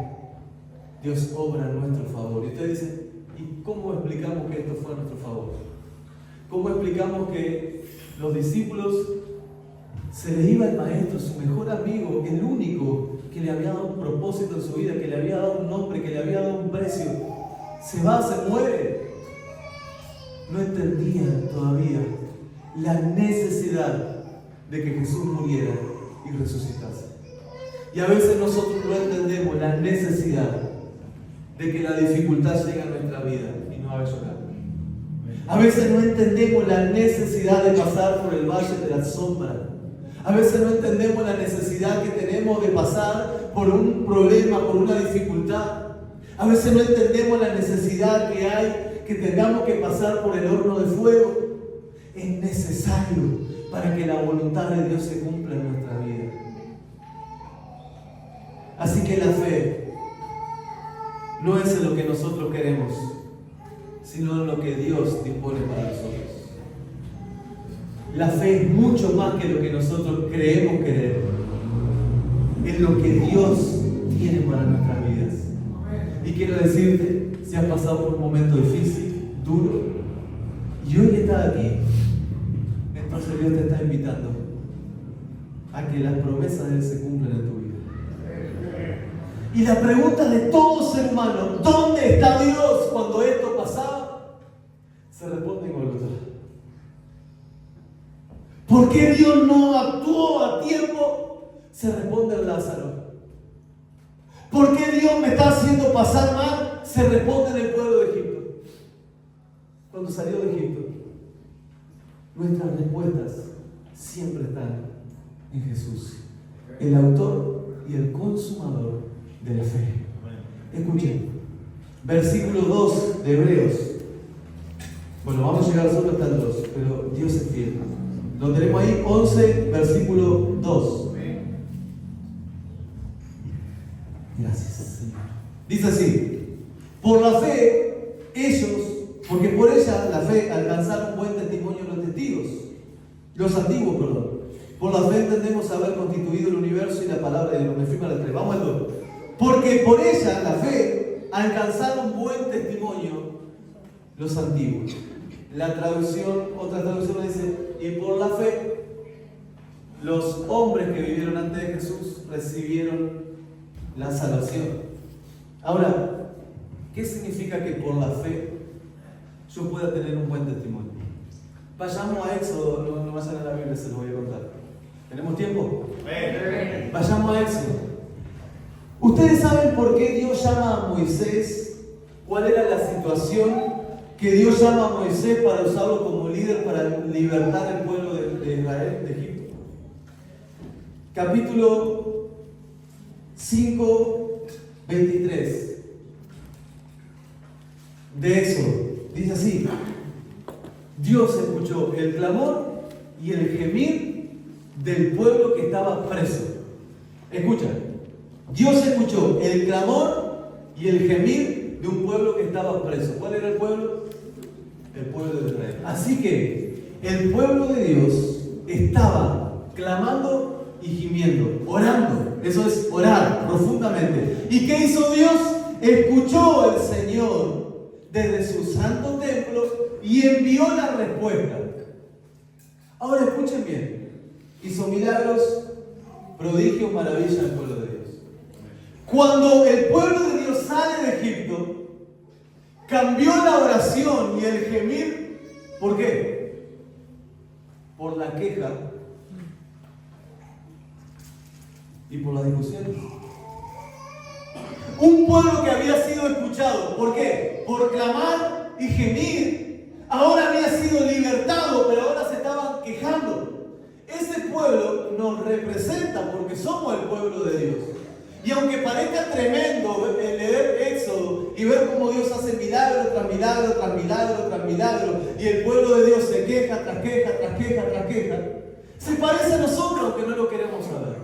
Dios obra a nuestro favor. Y usted dice, ¿y cómo explicamos que esto fue a nuestro favor? ¿Cómo explicamos que los discípulos se les iba el maestro, su mejor amigo, el único que le había dado un propósito en su vida, que le había dado un nombre, que le había dado un precio? Se va, se muere. No entendían todavía la necesidad de que Jesús muriera y resucitase. Y a veces nosotros no entendemos la necesidad de que la dificultad llegue a nuestra vida y no haga llorar. A veces no entendemos la necesidad de pasar por el valle de la sombra. A veces no entendemos la necesidad que tenemos de pasar por un problema, por una dificultad. A veces no entendemos la necesidad que hay, que tengamos que pasar por el horno de fuego. Es necesario para que la voluntad de Dios se cumpla en nuestra vida. Así que la fe no es en lo que nosotros queremos, sino en lo que Dios dispone para nosotros. La fe es mucho más que lo que nosotros creemos querer. Es lo que Dios tiene para nuestras vidas. Y quiero decirte, si has pasado por un momento difícil, duro, y hoy estás aquí, entonces Dios te está invitando a que las promesas de Él se cumplan en tu vida. Y la pregunta de todo ser humano, ¿dónde está Dios cuando esto pasaba? Se responde en Golgotha. ¿Por qué Dios no actuó a tiempo? Se responde en Lázaro. ¿Por qué Dios me está haciendo pasar mal? Se responde en el pueblo de Egipto. Cuando salió de Egipto, nuestras respuestas siempre están en Jesús, el autor y el consumador de la fe. Escuchen, versículo 2 de Hebreos. Bueno, vamos a llegar solo hasta el 2, pero Dios es fiel. Lo tenemos ahí, 11, versículo 2. Gracias, Señor. Dice así: por la fe, ellos, porque por ella, la fe, alcanzaron buen testimonio los testigos, los antiguos, perdón. Por la fe entendemos haber constituido el universo y la palabra de Dios. Me firma la 3. Vamos al 2. Porque por ella, la fe, alcanzaron buen testimonio los antiguos. La traducción, otra traducción dice, y por la fe, los hombres que vivieron antes de Jesús recibieron la salvación. Ahora, ¿qué significa que por la fe yo pueda tener un buen testimonio? Vayamos a Éxodo, no vayan a la Biblia, se los voy a contar. ¿Tenemos tiempo? Vayamos a Éxodo. ¿Ustedes saben por qué Dios llama a Moisés? ¿Cuál era la situación que Dios llama a Moisés para usarlo como líder para libertar al pueblo de Israel, de Egipto? Capítulo 5, 23 de Éxodo. Dice así: Dios escuchó el clamor y el gemir del pueblo que estaba preso. Escucha, Dios escuchó el clamor y el gemir de un pueblo que estaba preso. ¿Cuál era el pueblo? El pueblo de Israel. Así que el pueblo de Dios estaba clamando y gimiendo, orando. Eso es orar profundamente. ¿Y qué hizo Dios? Escuchó el Señor desde su santo templo y envió la respuesta. Ahora escuchen bien. Hizo milagros, prodigios, maravillas al pueblo de Dios. Cuando el pueblo de Dios sale de Egipto, cambió la oración y el gemir. ¿Por qué? Por la queja y por las discusiones. Un pueblo que había sido escuchado. ¿Por qué? Por clamar y gemir. Ahora había sido libertado, pero ahora se estaban quejando. Ese pueblo nos representa porque somos el pueblo de Dios. Y aunque parezca tremendo leer Éxodo y ver cómo Dios hace milagro tras milagro, tras milagro, tras milagro, y el pueblo de Dios se queja, tras queja, tras queja, tras queja, se parece a nosotros aunque no lo queremos saber.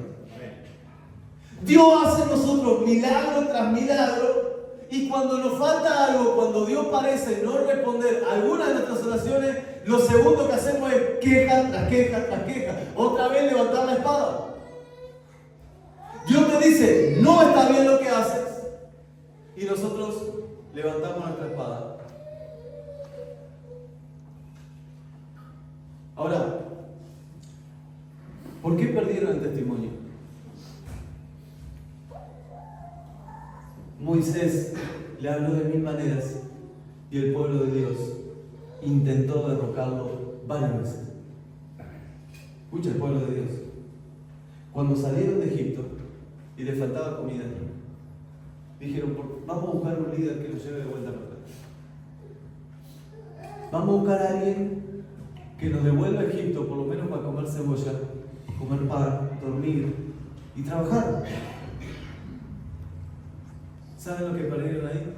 Dios hace en nosotros milagro tras milagro, y cuando nos falta algo, cuando Dios parece no responder a alguna de nuestras oraciones, lo segundo que hacemos es queja tras queja tras queja. Otra vez levantar la espada. Dios te dice, no está bien lo que haces, y nosotros levantamos nuestra espada. Ahora, ¿por qué perdieron el testimonio? Moisés le habló de 1000 maneras y el pueblo de Dios intentó derrocarlo varias veces. Escucha el pueblo de Dios. Cuando salieron de Egipto y les faltaba comida, dijeron, vamos a buscar un líder que nos lleve de vuelta para acá. Vamos a buscar a alguien que nos devuelva a Egipto, por lo menos para comer cebolla, comer pan, dormir y trabajar. ¿Saben lo que perdieron ahí?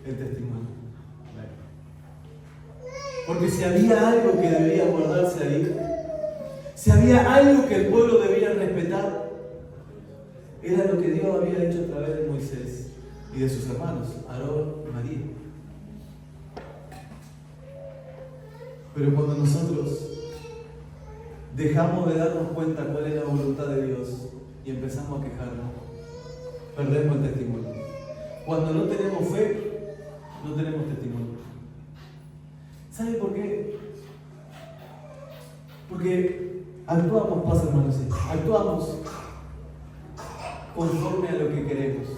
El testimonio. Porque si había algo que debía guardarse ahí, si había algo que el pueblo debía respetar, era lo que Dios había hecho a través de Moisés y de sus hermanos, Aarón y María. Pero cuando nosotros dejamos de darnos cuenta cuál es la voluntad de Dios y empezamos a quejarnos, perdemos el testimonio. Cuando no tenemos fe, no tenemos testimonio. ¿Sabe por qué? Porque actuamos, pasa hermanos, actuamos conforme a lo que queremos.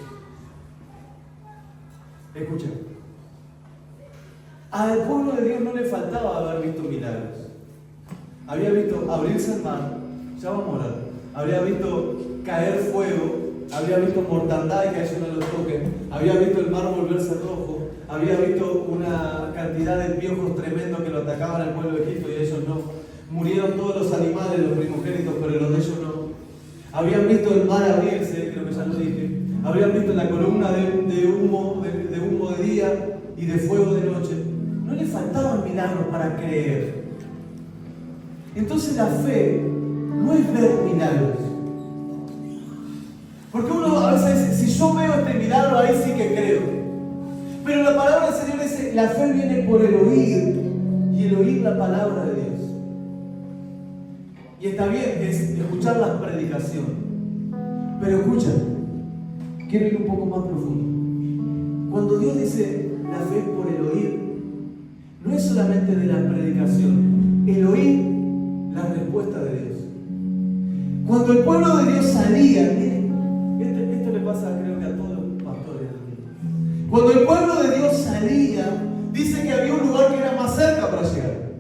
Escucha, al pueblo de Dios no le faltaba haber visto milagros. Había visto abrirse el mar, ya vamos a orar. Había visto caer fuego, había visto mortandad y que a ellos no lo toquen, había visto el mar volverse rojo, había visto una cantidad de piojos tremendos que lo atacaban al pueblo de Egipto y ellos no. Murieron todos los animales, los primogénitos, pero los de ellos no. Habían visto el mar abrirse, creo que ya lo dije. Habían visto la columna de humo de día y de fuego de noche. No les faltaban milagros para creer. Entonces la fe no es ver milagros. Porque uno a veces dice, si yo veo este milagro, ahí sí que creo. Pero la palabra del Señor dice, la fe viene por el oír, y el oír la palabra de Dios. Y está bien, es escuchar la predicación. Pero escucha, quiero ir un poco más profundo. Cuando Dios dice, la fe es por el oír, no es solamente de la predicación, el oír la respuesta de Dios. Cuando el pueblo de Dios salía, miren, esto le pasa creo que a todos los pastores. Cuando el pueblo de Dios salía, dice que había un lugar que era más cerca para llegar,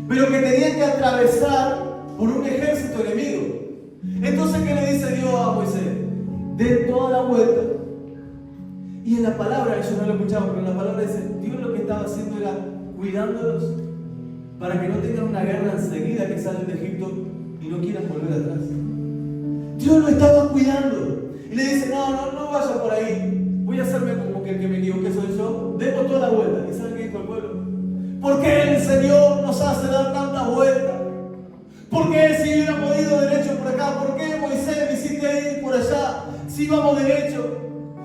pero que tenían que atravesar por un ejército enemigo. Entonces, ¿qué le dice Dios a Moisés? Den toda la vuelta. Y en la palabra, ellos no lo escuchaban, pero en la palabra dice, Dios lo que estaba haciendo era cuidándolos para que no tengan una guerra enseguida que salen de Egipto y no quieran volver atrás. Dios lo estaba cuidando. Y le dice, no vaya por ahí. Voy a hacerme como que el que me equivoqué soy yo. Demos toda la vuelta. ¿Y saben qué dijo el pueblo? ¿Por qué el Señor nos hace dar tantas vueltas? ¿Por qué si hubiéramos ido derecho por acá? ¿Por qué Moisés me hiciste ir por allá si íbamos derecho?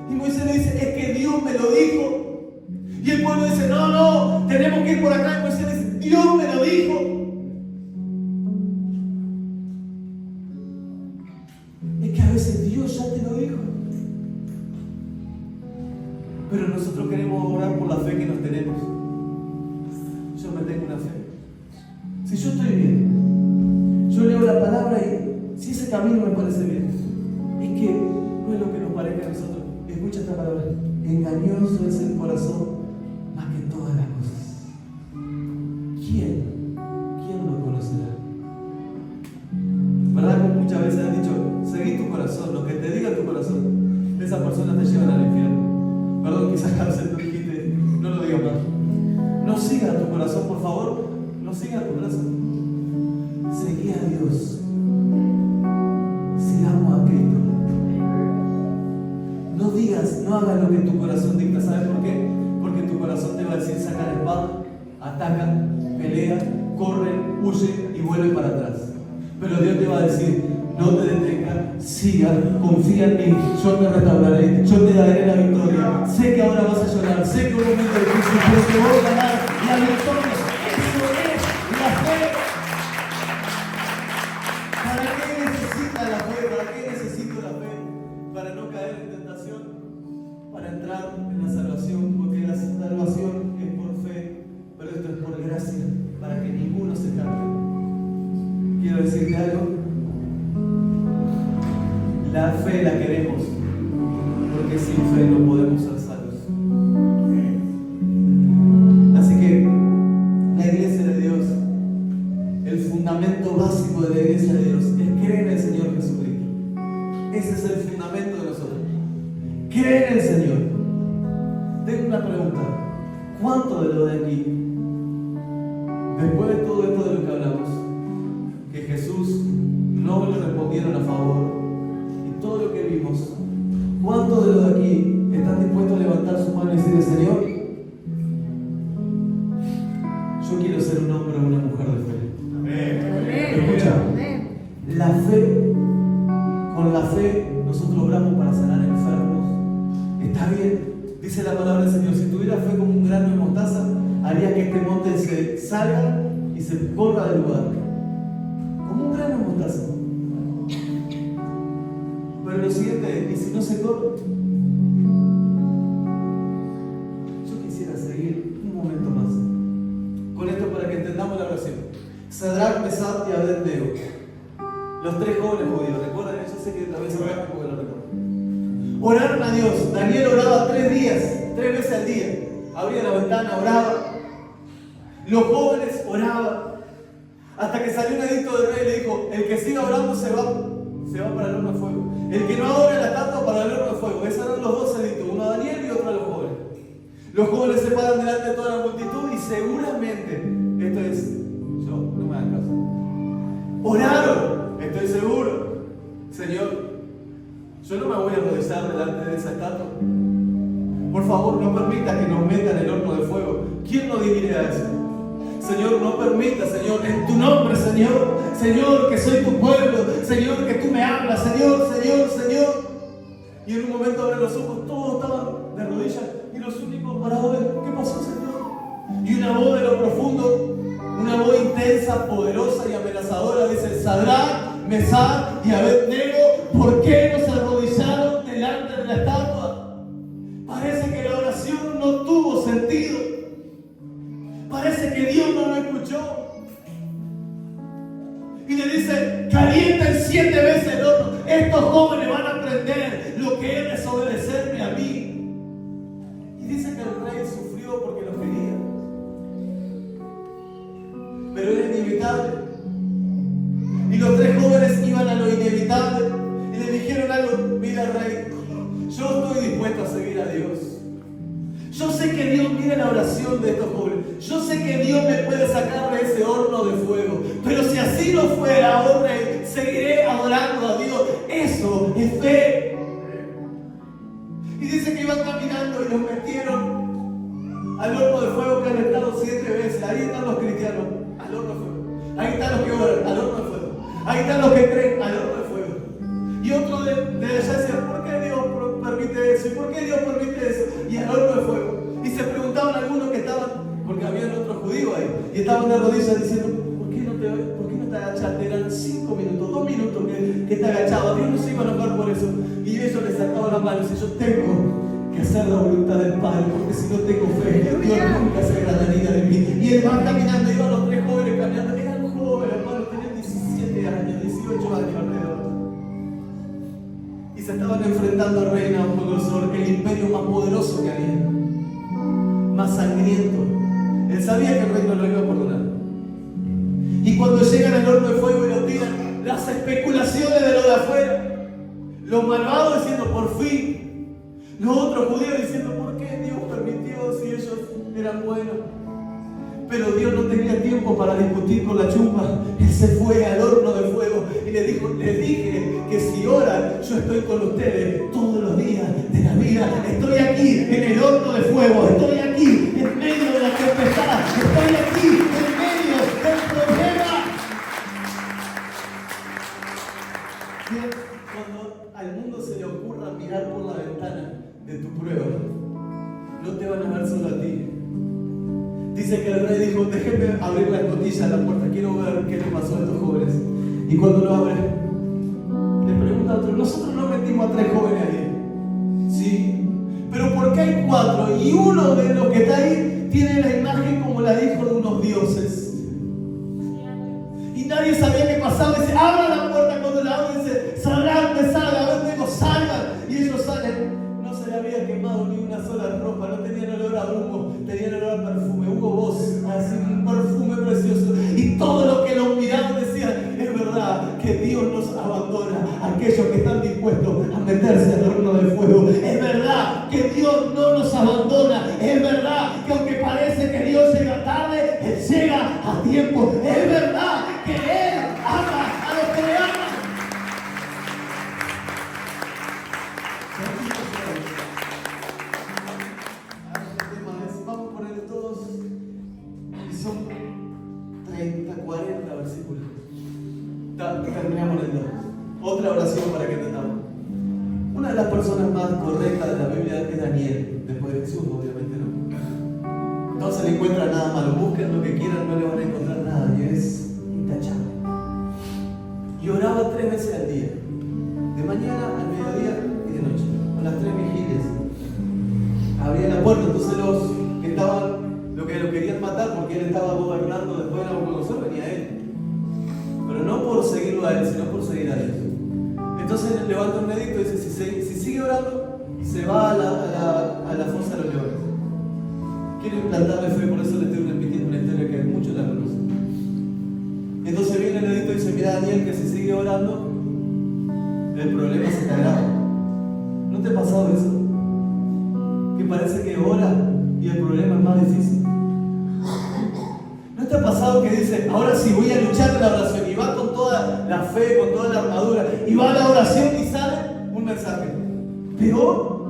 Y Moisés le dice, es que Dios me lo dijo. Y el pueblo dice, no, tenemos que ir por acá. Y Moisés le dice, Dios me lo dijo. Es que a veces Dios ya te lo dijo. Pero nosotros queremos orar por la fe que nos tenemos. Yo me tengo una fe. Si yo estoy bien, yo leo la palabra y si ese camino me parece bien, es que no es lo que nos parezca a nosotros. Escucha esta palabra. Engañoso es el corazón más que todas las cosas. ¿Quién lo conocerá? ¿Verdad que muchas veces han dicho, seguí tu corazón, lo que te diga tu corazón, esa persona te lleva al infierno? Perdón, quizás a veces tú dijiste, no lo digas más. No sigas tu corazón, por favor, no sigas tu corazón. Seguí a Dios. Sigamos a Cristo. No digas, no hagas lo que tu corazón dicta. ¿Sabes por qué? Porque tu corazón te va a decir, saca la espada, ataca, pelea, corre, huye y vuelve para atrás. Pero Dios te va a decir, no te detengas, siga, confía en mí, yo te restauraré, yo te daré la victoria. Sé que ahora vas a llorar, sé que un momento difícil, pero te voy a ganar la victoria. Eso es la fe. ¿Para qué necesitas la fe? ¿Para qué necesito la fe? Para no caer en tentación, para entrar en la salvación, porque la salvación es por fe, pero esto es por gracia, para que ninguno se escape. Quiero decirte algo. La fe la queremos, porque sin fe no podemos ser salvos. Así que la iglesia de Dios, el fundamento básico de la iglesia de Dios es creer en el Señor Jesucristo. Ese es el fundamento de nosotros. Creer en el Señor. Tengo una pregunta. ¿Cuánto de lo de aquí, después de todo esto de lo que hablamos, que Jesús no le respondieron a favor, y todo lo que vimos, cuántos de los de aquí están dispuestos a levantar su mano y decirle, Señor, yo quiero ser un hombre o una mujer de fe? Amén. Escucha, la fe, con la fe nosotros obramos para sanar enfermos. Está bien, dice la palabra del Señor, si tuviera fe como un grano de mostaza, haría que este monte se salga y se corra del lugar. Como un grano de mostaza. Pero lo siguiente es, ¿y si no se corre? Yo quisiera seguir un momento más con esto para que entendamos la oración. Sadrach, Mesach y Abednego, los tres jóvenes judíos, ¿recuerdan? Yo sé que tal vez ahora porque lo recuerdo. Oraron a Dios. Daniel oraba 3 días, 3 veces al día. Abría la ventana, oraba. Los jóvenes oraban. Hasta que salió un edicto del rey y le dijo, el que siga orando se va para el horno de fuego. El que no adore la estatua para el horno de fuego. Esos eran los 2 edictos, uno a Daniel y otro a los jóvenes. Los jóvenes se paran delante de toda la multitud y seguramente, esto es, yo, no me hagan caso, oraron, estoy seguro, Señor, yo no me voy a arrodillar delante de esa estatua. Por favor, no permita que nos metan en el horno de fuego. ¿Quién nos diría eso? Señor, no permita, Señor, en tu nombre, Señor, Señor, que soy tu pueblo, Señor, que tú me hablas, Señor, Señor, Señor. Y en un momento abren los ojos, todos estaban de rodillas y los únicos parados, ¿qué pasó, Señor? Y una voz de lo profundo, una voz intensa, poderosa y amenazadora dice, Sadrach, Mesach y Abednego, ¿por qué no se arrodillaron delante de la estatua? Parece que la oración no tuvo sentido. Parece que Dios no lo escuchó. Y le dice, calienten 7 veces el horno. Estos jóvenes van a aprender lo que es desobedecerme a mí. Y dice que el rey sufrió porque lo quería. Pero era inevitable. Y los 3 jóvenes iban a lo inevitable. Y le dijeron algo, mira rey, yo estoy dispuesto a seguir a Dios. Yo sé que Dios mira la oración de estos jóvenes. Yo sé que Dios me puede sacar de ese horno de fuego. Pero si así no fuera, oh rey, seguiré adorando a Dios. Eso es fe. Y dice que iban caminando y los metieron al horno de fuego que han estado 7 veces. Ahí están los cristianos, al horno de fuego. Ahí están los que oran, al horno de fuego. Ahí están los que creen, al horno de fuego. Y otro de allá decía, ¿por qué Dios permite eso? ¿Y por qué Dios permite eso? Y al horno de fuego. Y se preguntaban algunos que estaban, porque había otros judíos ahí, y estaban de rodillas diciendo, ¿por qué no te agachaste? Eran 5 minutos, 2 minutos que te agachabas. Dios no se iba a enojar por eso. Y ellos les sacaban las manos y yo tengo que hacer la voluntad del Padre, porque si no tengo fe, Dios nunca se agradaría de mí. Y él va caminando, iban los tres jóvenes caminando, eran jóvenes, hermano, tenían 17 años, 18 años alrededor. Y se estaban enfrentando al rey Nabucodonosor, el imperio más poderoso que había, más sangriento. Él sabía que el rey no lo iba a perdonar. Y cuando llegan al horno de fuego y lo tiran, las especulaciones de lo de afuera, los malvados diciendo por fin, los otros judíos diciendo por qué Dios permitió si ellos eran buenos. Pero Dios no tenía tiempo para discutir con la chumba. Él se fue al horno de fuego y les dije que si oran, yo estoy con ustedes todos los días de la vida. Estoy aquí en el horno de fuego, estoy aquí en medio de la tempestad, estoy aquí en medio del problema. Cuando al mundo se le ocurra mirar por la ventana de tu prueba, no te van a ver solo a ti. Dice que el rey dijo, déjenme abrir la escotilla de la puerta, quiero ver qué le pasó a estos jóvenes. Y cuando lo abre, le pregunta a otro, nosotros no metimos a 3 jóvenes ahí. Sí, pero ¿por qué hay 4? Y uno de los que está ahí tiene la imagen como la dijo de unos dioses. Y nadie sabía qué pasaba. Dice, abra la puerta. Cuando la abre, dice, salgan, a ver, digo, salgan. Y ellos salen. No se le había quemado ni una sola ropa, no tenían olor a humo, tenían olor a perfume. Hubo voz, así un perfume precioso. Y todo lo que los miraban decían, es verdad que Dios nos abandona a aquellos que están dispuestos a meterse al horno de fuego. Es verdad que Dios no nos abandona. Es verdad que aunque parece que Dios llega tarde, Él llega a tiempo. Es verdad que Él ama a los que le aman. Vamos a ponerle todos, y son 30, 40 versículos. Terminamos leyendo. Otra oración para que entendamos. Una de las personas más correctas de la Biblia es Daniel, después de Jesús, obviamente no. No se le encuentra nada malo, busquen lo que quieran, no le van a encontrar nada, y es intachable. Y oraba 3 veces al día, de mañana, al mediodía y de noche, con las 3 vigilias. Abría la puerta, entonces los que estaban, lo que lo querían matar porque él estaba gobernando después de Nabucodonosor, venía él. Pero no por seguirlo a él, sino por seguir a Dios. Entonces él levanta un edicto y dice, si sigue orando, se va a la fosa de los leones. Quiero implantarle fe, por eso le estoy repitiendo una historia que muchos la conocen. Entonces viene el edicto y dice, mira Daniel, que si sigue orando, el problema se caerá. ¿No te ha pasado eso? Que parece que ora y el problema es más difícil. ¿No te ha pasado que dice, ahora sí voy a luchar en la oración, y va con toda la fe, con toda la armadura, y va a la oración y sale un mensaje? Peor,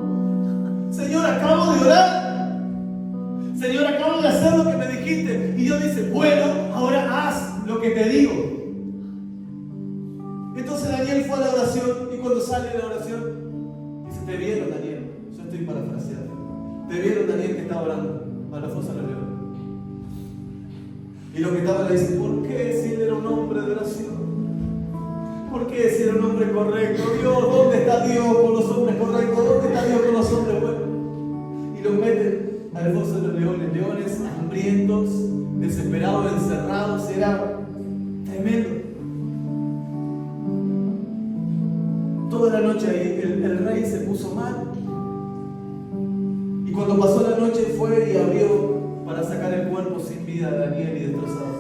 Señor, acabo de orar, Señor, acabo de hacer lo que me dijiste, y Dios dice, bueno, ahora haz lo que te digo. Entonces Daniel fue a la oración, y cuando sale de la oración dice, te vieron Daniel, yo estoy parafraseando, te vieron Daniel que estaba orando para la fosa de los leones. Y los que estaban le dicen, ¿por qué si él era un hombre de oración? ¿Por qué si era un hombre correcto? Dios, ¿dónde está Dios con los hombres correctos? ¿Dónde está Dios con los hombres buenos? Y los meten al foso de los leones, leones hambrientos, desesperados, encerrados, era tremendo. Toda la noche ahí el rey se puso mal. Y cuando pasó la noche fue y abrió para sacar el cuerpo sin vida de Daniel y destrozado.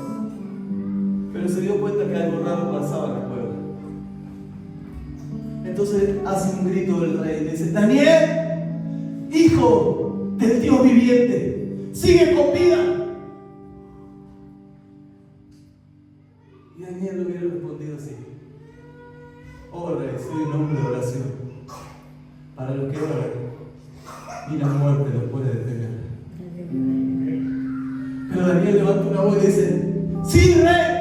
Pero se dio cuenta que algo raro pasaba en la cueva. Entonces hace un grito del rey y dice, Daniel, hijo del Dios viviente, sigue con vida. Y Daniel le hubiera respondido así, oh rey, soy un hombre de oración, para los que oran y la muerte los puede detener. Pero Daniel levanta una voz y dice, sí rey,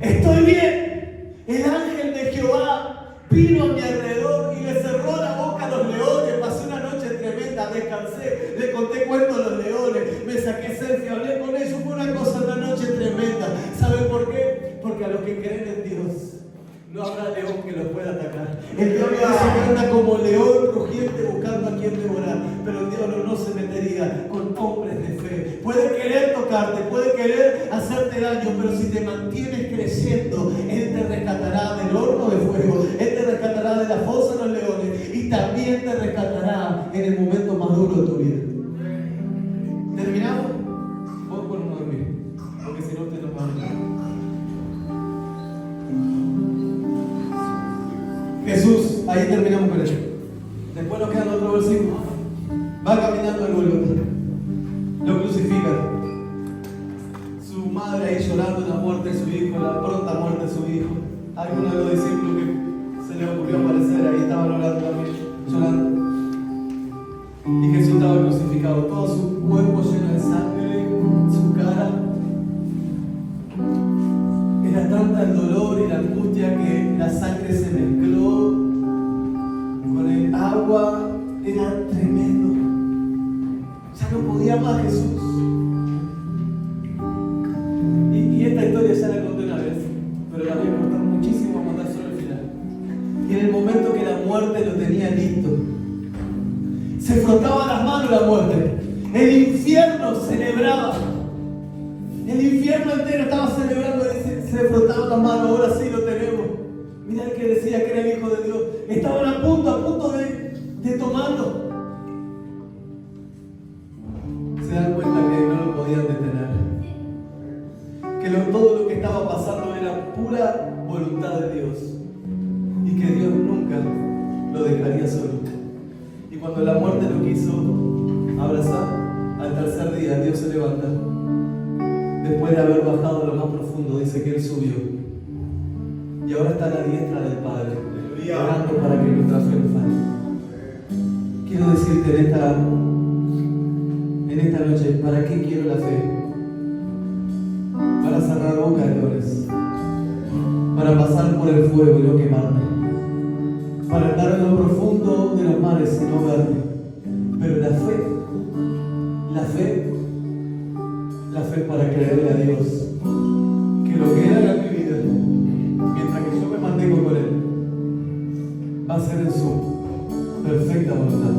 estoy bien. El ángel de Jehová vino a mi alrededor y le cerró la boca a los leones. Pasé una noche tremenda, descansé, le conté cuentos a los leones, me saqué selfie, hablé con ellos, fue una cosa, una noche tremenda. ¿Saben por qué? Porque a los que creen en Dios no habrá león que los pueda atacar. El diablo dice que anda como león rugiendo rugiente buscando a quien devorar, pero el diablo no se metería con hombres de fe. Puede querer tocarte, puede querer hacerte daño, pero si te mantienes creciendo, Él te rescatará del horno de fuego, Él te rescatará de la fosa de los leones y también te rescatará en el momento más duro de tu vida. ¿Terminamos? Vos por no dormir, porque si no te nos va a dormir. Jesús, ahí terminamos con eso. Después nos queda otro versículo. Va caminando el Gólgota, lo crucifican. Su madre ahí llorando la muerte de su hijo, la pronta muerte de su hijo. Algunos de los discípulos que se les ocurrió aparecer ahí estaban orando también, llorando. Y Jesús estaba crucificado, todo su cuerpo lleno de sangre, su cara. Era tanta el dolor y la angustia que la sangre se mezcló con el agua. Era tremendo. Ya no podía más Jesús. Y esta historia ya la conté una vez, pero la voy a contar muchísimo, a contar solo el final. Y en el momento que la muerte lo tenía listo, se frotaba las manos la muerte. El infierno celebraba. El infierno entero estaba celebrando y se frotaba las manos. Ahora sí lo tenemos. Mirá el que decía que era el Hijo de Dios. Estaban a punto de tomarlo. Se dan cuenta que no lo podían detener. Que todo lo que estaba pasando era pura voluntad de Dios. Y que Dios nunca lo dejaría solo. Y cuando la muerte lo quiso abrazar, al tercer día Dios se levanta. Después de haber bajado a lo más profundo, dice que Él subió. Y ahora está a la diestra del Padre, orando para que nuestra fe no falle. Quiero decirte en esta noche, ¿para qué quiero la fe? Para cerrar bocas de leones, para pasar por el fuego y no quemarme, para estar en lo profundo de los mares y no verme. Pero la fe es para creerle a Dios que lo que Él haga en mi vida, mientras que yo me mantengo con Él, va a ser en su perfecta voluntad.